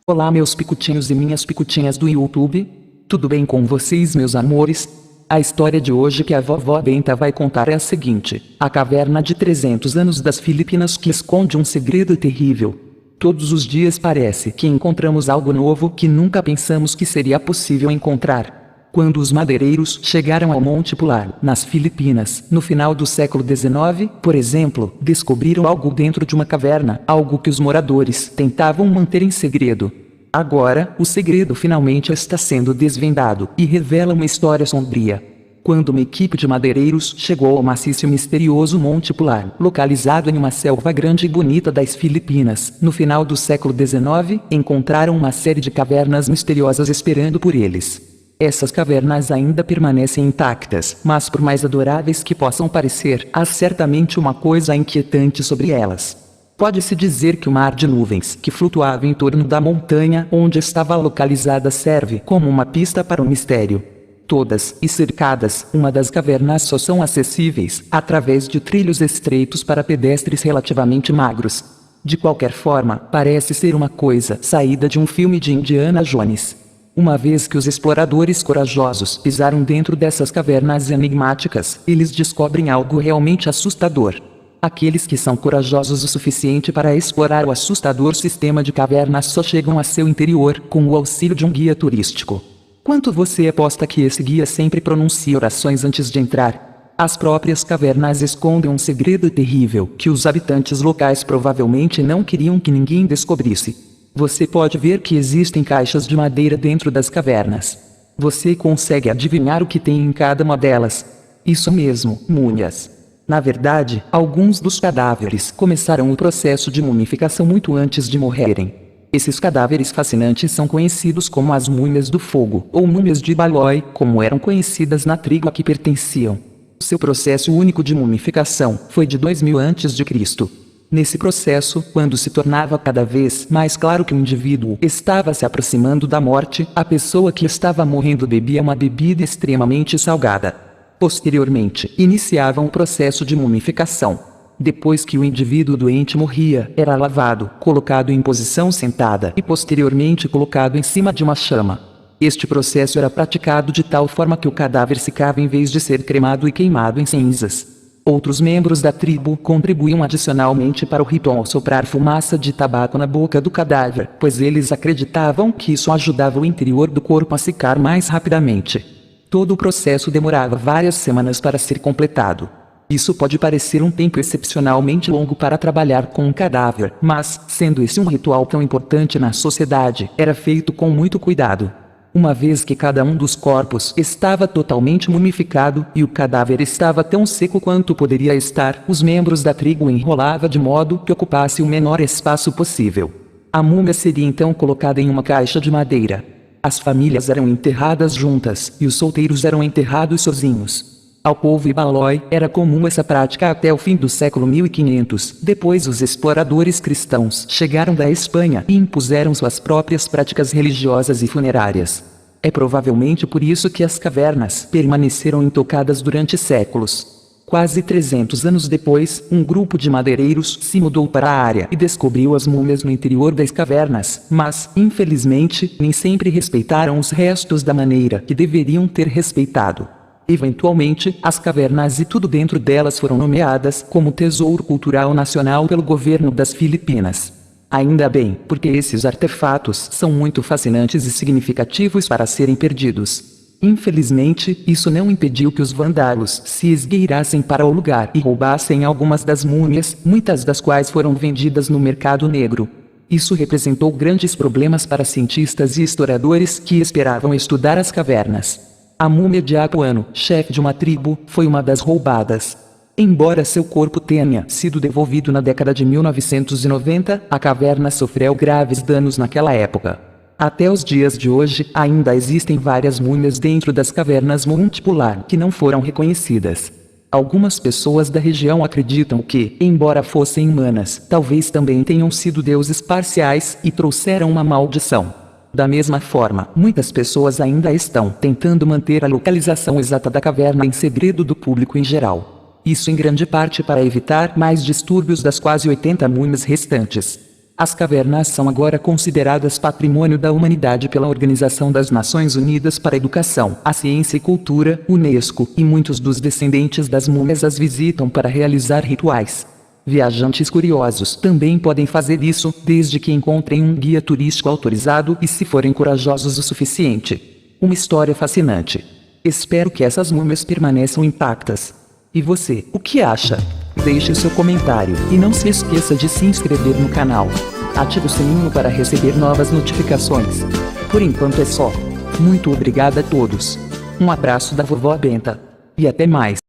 Olá meus picutinhos e minhas picutinhas do YouTube, tudo bem com vocês meus amores? A história de hoje que a vovó Benta vai contar é a seguinte: a caverna de 300 anos das Filipinas que esconde um segredo terrível. Todos os dias parece que encontramos algo novo que nunca pensamos que seria possível encontrar. Quando os madeireiros chegaram ao Monte Pular, nas Filipinas, no final do século XIX, por exemplo, descobriram algo dentro de uma caverna, algo que os moradores tentavam manter em segredo. Agora, o segredo finalmente está sendo desvendado e revela uma história sombria. Quando uma equipe de madeireiros chegou ao maciço e misterioso Monte Pular, localizado em uma selva grande e bonita das Filipinas, no final do século XIX, encontraram uma série de cavernas misteriosas esperando por eles. Essas cavernas ainda permanecem intactas, mas por mais adoráveis que possam parecer, há certamente uma coisa inquietante sobre elas. Pode-se dizer que o mar de nuvens que flutuava em torno da montanha onde estava localizada serve como uma pista para o mistério. Todas e cercadas, uma das cavernas só são acessíveis através de trilhos estreitos para pedestres relativamente magros. De qualquer forma, parece ser uma coisa saída de um filme de Indiana Jones. Uma vez que os exploradores corajosos pisaram dentro dessas cavernas enigmáticas, eles descobrem algo realmente assustador. Aqueles que são corajosos o suficiente para explorar o assustador sistema de cavernas só chegam a seu interior com o auxílio de um guia turístico. Quanto você aposta que esse guia sempre pronuncia orações antes de entrar? As próprias cavernas escondem um segredo terrível que os habitantes locais provavelmente não queriam que ninguém descobrisse. Você pode ver que existem caixas de madeira dentro das cavernas. Você consegue adivinhar o que tem em cada uma delas? Isso mesmo, múmias. Na verdade, alguns dos cadáveres começaram o processo de mumificação muito antes de morrerem. Esses cadáveres fascinantes são conhecidos como as múmias do fogo, ou múmias de Balói, como eram conhecidas na tribo a que pertenciam. Seu processo único de mumificação foi de 2000 a.C. Nesse processo, quando se tornava cada vez mais claro que o indivíduo estava se aproximando da morte, a pessoa que estava morrendo bebia uma bebida extremamente salgada. Posteriormente, iniciavam o processo de mumificação. Depois que o indivíduo doente morria, era lavado, colocado em posição sentada e posteriormente colocado em cima de uma chama. Este processo era praticado de tal forma que o cadáver secava em vez de ser cremado e queimado em cinzas. Outros membros da tribo contribuíam adicionalmente para o ritual ao soprar fumaça de tabaco na boca do cadáver, pois eles acreditavam que isso ajudava o interior do corpo a secar mais rapidamente. Todo o processo demorava várias semanas para ser completado. Isso pode parecer um tempo excepcionalmente longo para trabalhar com um cadáver, mas, sendo esse um ritual tão importante na sociedade, era feito com muito cuidado. Uma vez que cada um dos corpos estava totalmente mumificado e o cadáver estava tão seco quanto poderia estar, os membros da tribo enrolava de modo que ocupasse o menor espaço possível. A múmia seria então colocada em uma caixa de madeira. As famílias eram enterradas juntas e os solteiros eram enterrados sozinhos. Ao povo Ibalói era comum essa prática até o fim do século 1500. Depois os exploradores cristãos chegaram da Espanha e impuseram suas próprias práticas religiosas e funerárias. É provavelmente por isso que as cavernas permaneceram intocadas durante séculos. Quase 300 anos depois, um grupo de madeireiros se mudou para a área e descobriu as múmias no interior das cavernas, mas, infelizmente, nem sempre respeitaram os restos da maneira que deveriam ter respeitado. Eventualmente, as cavernas e tudo dentro delas foram nomeadas como Tesouro Cultural Nacional pelo governo das Filipinas. Ainda bem, porque esses artefatos são muito fascinantes e significativos para serem perdidos. Infelizmente, isso não impediu que os vândalos se esgueirassem para o lugar e roubassem algumas das múmias, muitas das quais foram vendidas no mercado negro. Isso representou grandes problemas para cientistas e historiadores que esperavam estudar as cavernas. A múmia de Apuano, chefe de uma tribo, foi uma das roubadas. Embora seu corpo tenha sido devolvido na década de 1990, a caverna sofreu graves danos naquela época. Até os dias de hoje, ainda existem várias múmias dentro das cavernas Monte Pular que não foram reconhecidas. Algumas pessoas da região acreditam que, embora fossem humanas, talvez também tenham sido deuses parciais e trouxeram uma maldição. Da mesma forma, muitas pessoas ainda estão tentando manter a localização exata da caverna em segredo do público em geral. Isso em grande parte para evitar mais distúrbios das quase 80 múmias restantes. As cavernas são agora consideradas patrimônio da humanidade pela Organização das Nações Unidas para a Educação, a Ciência e Cultura, UNESCO, e muitos dos descendentes das múmias as visitam para realizar rituais. Viajantes curiosos também podem fazer isso, desde que encontrem um guia turístico autorizado e se forem corajosos o suficiente. Uma história fascinante. Espero que essas múmias permaneçam intactas. E você, o que acha? Deixe seu comentário e não se esqueça de se inscrever no canal. Ative o sininho para receber novas notificações. Por enquanto é só. Muito obrigada a todos. Um abraço da vovó Benta. E até mais.